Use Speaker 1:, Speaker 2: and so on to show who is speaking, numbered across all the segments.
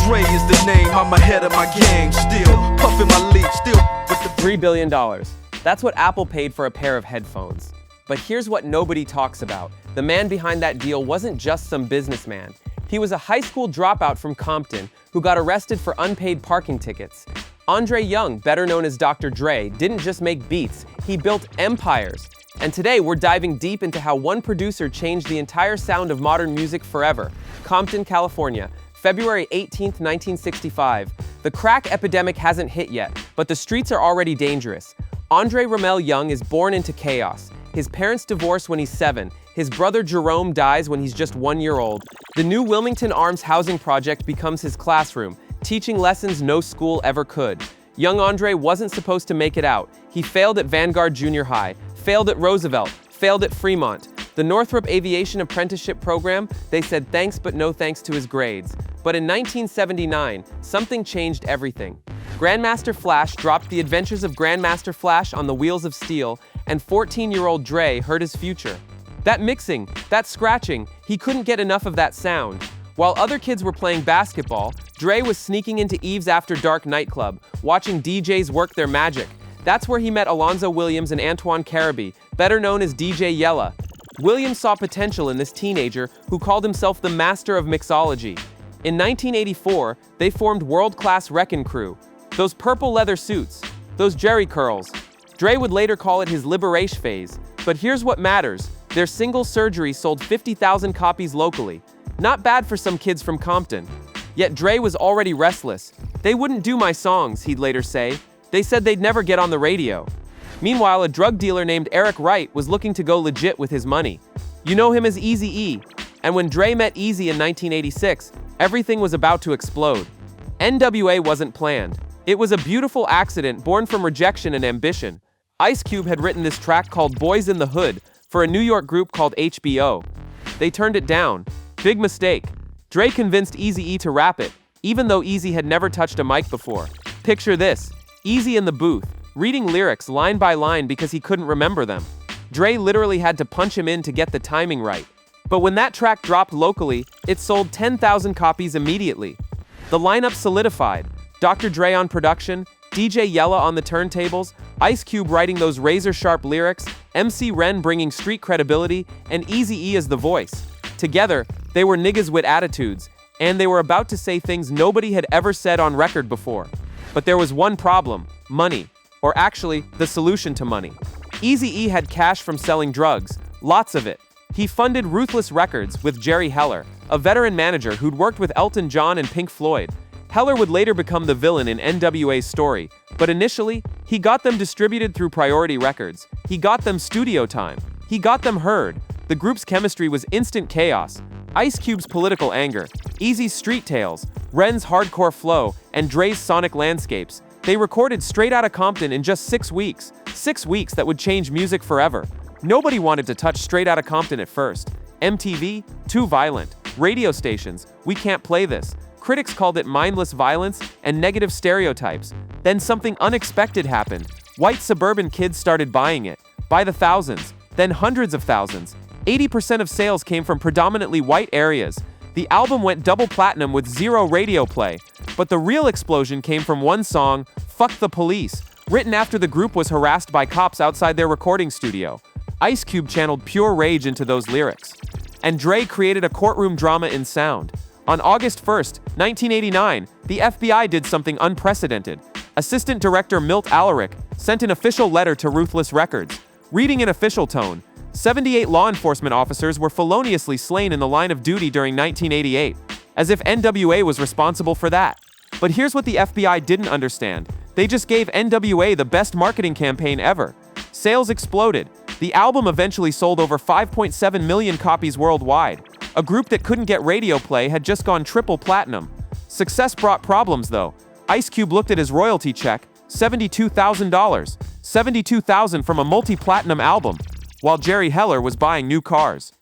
Speaker 1: Dre is the name, I'm ahead of my game. Still puffin' my leaf, still with the
Speaker 2: $3 billion. That's what Apple paid for a pair of headphones. But here's what nobody talks about. The man behind that deal wasn't just some businessman. He was a high school dropout from Compton who got arrested for unpaid parking tickets. N.W.A, Young, better known as Dr. Dre, didn't just make beats, he built empires. And today we're diving deep into how one producer changed the entire sound of modern music forever. Compton, California, February 18, 1965. The crack epidemic hasn't hit yet, but the streets are already dangerous. N.W.A Young is born into chaos. His parents divorce when he's 7. His brother Jerome dies when he's just 1 year old. The new Wilmington Arms housing project becomes his classroom, teaching lessons no school ever could. Young N.W.A wasn't supposed to make it out. He failed at Vanguard Junior High, failed at Roosevelt, failed at Fremont. The Northrop Aviation Apprenticeship Program, they said thanks but no thanks to his grades. But in 1979, something changed everything. Grandmaster Flash dropped The Adventures of Grandmaster Flash on the Wheels of Steel, and 14-year-old Dre heard his future. That mixing, that scratching, he couldn't get enough of that sound. While other kids were playing basketball, Dre was sneaking into Eve's After Dark nightclub, watching DJs work their magic. That's where he met Alonzo Williams and Antoine Carabee, better known as DJ Yella. Williams saw potential in this teenager who called himself the master of mixology. In 1984, they formed world-class Wreckin' Crew. Those purple leather suits, those Jerry curls. Dre would later call it his liberation phase. But here's what matters. Their single Surgery sold 50,000 copies locally. Not bad for some kids from Compton. Yet Dre was already restless. They wouldn't do my songs, he'd later say. They said they'd never get on the radio. Meanwhile, a drug dealer named Eric Wright was looking to go legit with his money. You know him as Eazy-E. And when Dre met Eazy in 1986, everything was about to explode. N.W.A wasn't planned. It was a beautiful accident born from rejection and ambition. Ice Cube had written this track called Boys in the Hood for a New York group called HBO. They turned it down. Big mistake. Dre convinced Eazy-E to rap it, even though Eazy had never touched a mic before. Picture this, Eazy in the booth, reading lyrics line by line because he couldn't remember them. Dre literally had to punch him in to get the timing right. But when that track dropped locally, it sold 10,000 copies immediately. The lineup solidified. Dr. Dre on production, DJ Yella on the turntables, Ice Cube writing those razor-sharp lyrics, MC Ren bringing street credibility, and Eazy-E as the voice. Together, they were niggas with attitudes, and they were about to say things nobody had ever said on record before. But there was one problem: money. Or actually, the solution to money. Eazy-E had cash from selling drugs, lots of it. He funded Ruthless Records with Jerry Heller, a veteran manager who'd worked with Elton John and Pink Floyd. Heller would later become the villain in N.W.A.'s story, but initially, he got them distributed through Priority Records. He got them studio time. He got them heard. The group's chemistry was instant chaos. Ice Cube's political anger, Eazy's street tales, Ren's hardcore flow, and Dre's sonic landscapes. They recorded Straight Outta Compton in just 6 weeks. 6 weeks that would change music forever. Nobody wanted to touch Straight Outta Compton at first. MTV? Too violent. Radio stations? We can't play this. Critics called it mindless violence and negative stereotypes. Then something unexpected happened. White suburban kids started buying it. By the thousands. Then hundreds of thousands. 80% of sales came from predominantly white areas. The album went double platinum with 0 radio play. But the real explosion came from one song, Fuck the Police, written after the group was harassed by cops outside their recording studio. Ice Cube channeled pure rage into those lyrics. And Dre created a courtroom drama in sound. On August 1st, 1989, the FBI did something unprecedented. Assistant Director Milt Alaric sent an official letter to Ruthless Records. Reading in official tone, 78 law enforcement officers were feloniously slain in the line of duty during 1988, as if N.W.A was responsible for that. But here's what the FBI didn't understand. They just gave N.W.A the best marketing campaign ever. Sales exploded. The album eventually sold over 5.7 million copies worldwide. A group that couldn't get radio play had just gone triple platinum. Success brought problems, though. Ice Cube looked at his royalty check, $72,000. $72,000 from a multi-platinum album, while Jerry Heller was buying new cars.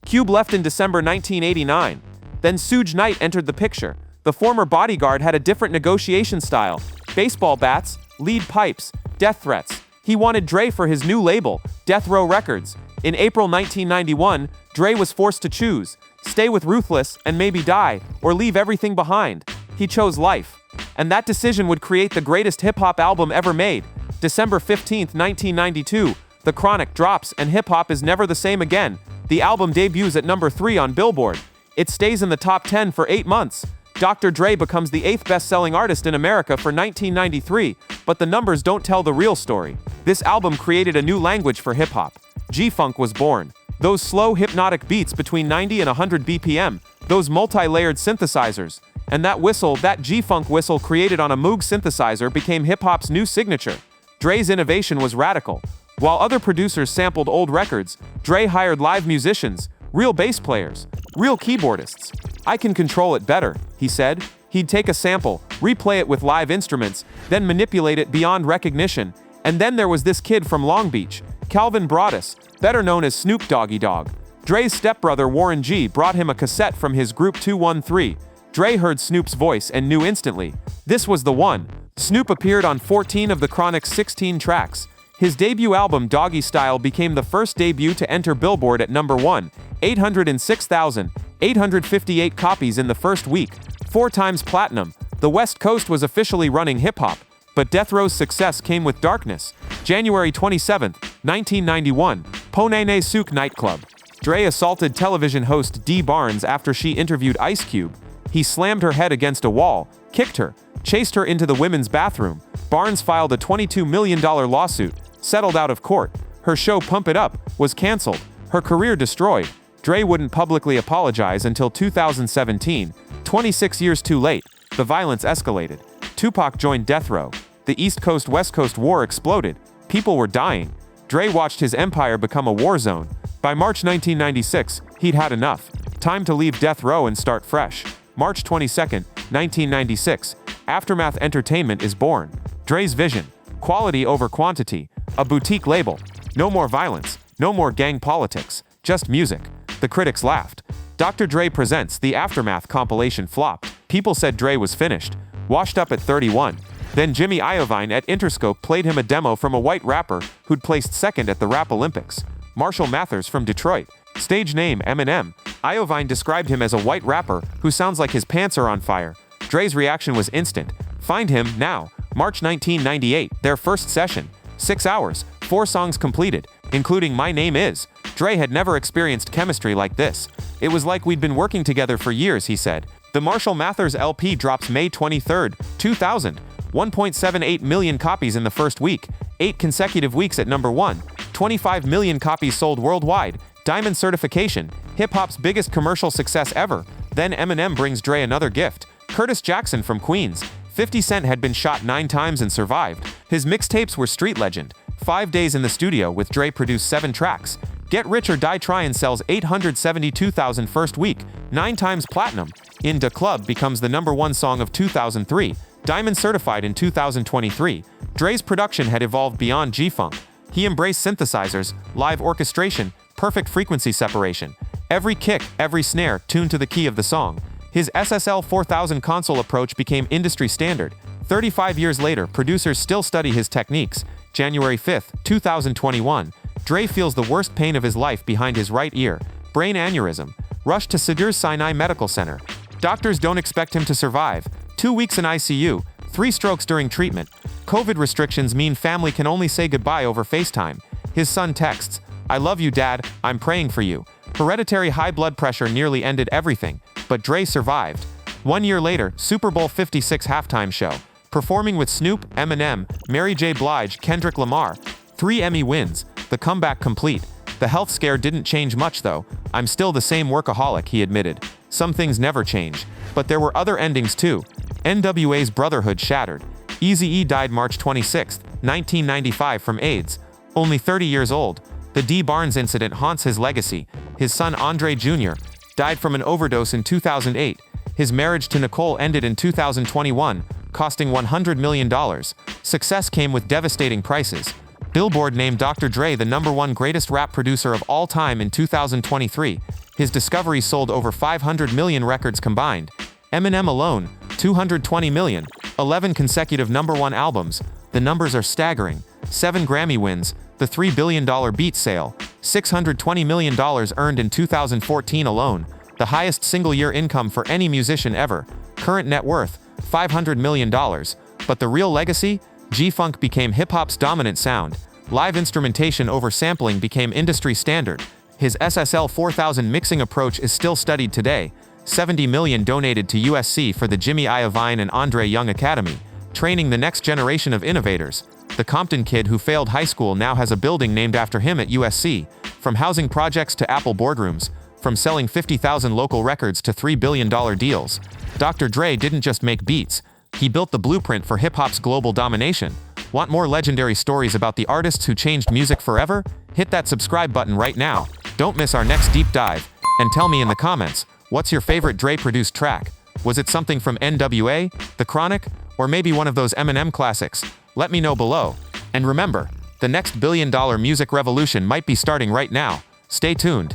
Speaker 2: Cube left in December 1989. Then Suge Knight entered the picture. The former bodyguard had a different negotiation style. Baseball bats, lead pipes, death threats. He wanted Dre for his new label, Death Row Records. In April 1991, Dre was forced to choose: stay with Ruthless and maybe die, or leave everything behind. He chose life. And that decision would create the greatest hip-hop album ever made. December 15, 1992, The Chronic drops and hip-hop is never the same again. The album debuts at number 3 on Billboard. It stays in the top 10 for 8 months. Dr. Dre becomes the 8th best-selling artist in America for 1993, but the numbers don't tell the real story. This album created a new language for hip-hop. G-Funk was born. Those slow, hypnotic beats between 90 and 100 BPM, those multi-layered synthesizers, and that whistle, that G-Funk whistle created on a Moog synthesizer became hip-hop's new signature. Dre's innovation was radical. While other producers sampled old records, Dre hired live musicians, real bass players, real keyboardists. "I can control it better," he said. He'd take a sample, replay it with live instruments, then manipulate it beyond recognition. And then there was this kid from Long Beach, Calvin Broadus, better known as Snoop Doggy Dogg. Dre's stepbrother Warren G brought him a cassette from his group 213. Dre heard Snoop's voice and knew instantly. This was the one. Snoop appeared on 14 of the Chronic's 16 tracks. His debut album Doggy Style became the first debut to enter Billboard at number 1, 806,858 copies in the first week, 4 times platinum. The West Coast was officially running hip-hop, but Death Row's success came with darkness. January 27, 1991, Ponene Souk nightclub. Dre assaulted television host Dee Barnes after she interviewed Ice Cube. He slammed her head against a wall, kicked her, chased her into the women's bathroom. Barnes filed a $22 million lawsuit, settled out of court. Her show Pump It Up was canceled. Her career destroyed. Dre wouldn't publicly apologize until 2017. 26 years too late, the violence escalated. Tupac joined Death Row. The East Coast-West Coast war exploded. People were dying. Dre watched his empire become a war zone. By March 1996, he'd had enough. Time to leave Death Row and start fresh. March 22, 1996, Aftermath Entertainment is born. Dre's vision, quality over quantity, a boutique label. No more violence, no more gang politics, just music. The critics laughed. Dr. Dre Presents the Aftermath compilation flopped. People said Dre was finished, washed up at 31. Then Jimmy Iovine at Interscope played him a demo from a white rapper who'd placed second at the Rap Olympics. Marshall Mathers from Detroit. Stage name Eminem. Iovine described him as a white rapper who sounds like his pants are on fire. Dre's reaction was instant. Find him now. March 1998, their first session. 6 hours, 4 songs completed, including My Name Is. Dre had never experienced chemistry like this. It was like we'd been working together for years, he said. The Marshall Mathers LP drops May 23, 2000. 1.78 million copies in the first week. 8 consecutive weeks at number 1. 25 million copies sold worldwide. Diamond certification. Hip-hop's biggest commercial success ever. Then Eminem brings Dre another gift. Curtis Jackson from Queens. 50 Cent had been shot 9 times and survived. His mixtapes were street legend. 5 days in the studio with Dre produced 7 tracks. Get Rich or Die Tryin' sells 872,000 first week, 9 times platinum. N.W.A becomes the number 1 song of 2003. Diamond certified in 2023. Dre's production had evolved beyond G-Funk. He embraced synthesizers, live orchestration, perfect frequency separation. Every kick, every snare tuned to the key of the song. His SSL 4000 console approach became industry standard. 35 years later, producers still study his techniques. January 5, 2021. Dre feels the worst pain of his life behind his right ear. Brain aneurysm. Rushed to Cedars-Sinai Medical Center. Doctors don't expect him to survive. 2 weeks in ICU. 3 strokes during treatment. COVID restrictions mean family can only say goodbye over FaceTime. His son texts, "I love you, Dad, I'm praying for you." Hereditary high blood pressure nearly ended everything, but Dre survived. 1 year later, Super Bowl 56 halftime show. Performing with Snoop, Eminem, Mary J. Blige, Kendrick Lamar. 3 Emmy wins. The comeback complete. The health scare didn't change much though. "I'm still the same workaholic," he admitted. Some things never change. But there were other endings too. N.W.A.'s brotherhood shattered. Eazy-E died March 26, 1995 from AIDS. Only 30 years old. The Dee Barnes incident haunts his legacy. His son Andre Jr. died from an overdose in 2008. His marriage to Nicole ended in 2021, costing $100 million. Success came with devastating prices. Billboard named Dr. Dre the #1 greatest rap producer of all time in 2023. His discovery sold over 500 million records combined. Eminem alone, 220 million, 11 consecutive #1 albums. The numbers are staggering. 7 Grammy wins, the $3 billion beat sale, $620 million earned in 2014 alone, the highest single-year income for any musician ever.
Speaker 3: Current net worth, $500 million. But the real legacy? G-Funk became hip-hop's dominant sound. Live instrumentation over sampling became industry standard. His SSL 4000 mixing approach is still studied today. $70 million donated to USC for the Jimmy Iovine and Andre Young Academy, training the next generation of innovators. The Compton kid who failed high school now has a building named after him at USC. From housing projects to Apple boardrooms, from selling 50,000 local records to $3 billion deals. Dr. Dre didn't just make beats. He built the blueprint for hip-hop's global domination. Want more legendary stories about the artists who changed music forever? Hit that subscribe button right now. Don't miss our next deep dive. And tell me in the comments, what's your favorite Dre-produced track? Was it something from N.W.A, The Chronic, or maybe one of those Eminem classics? Let me know below. And remember, the next billion-dollar music revolution might be starting right now. Stay tuned.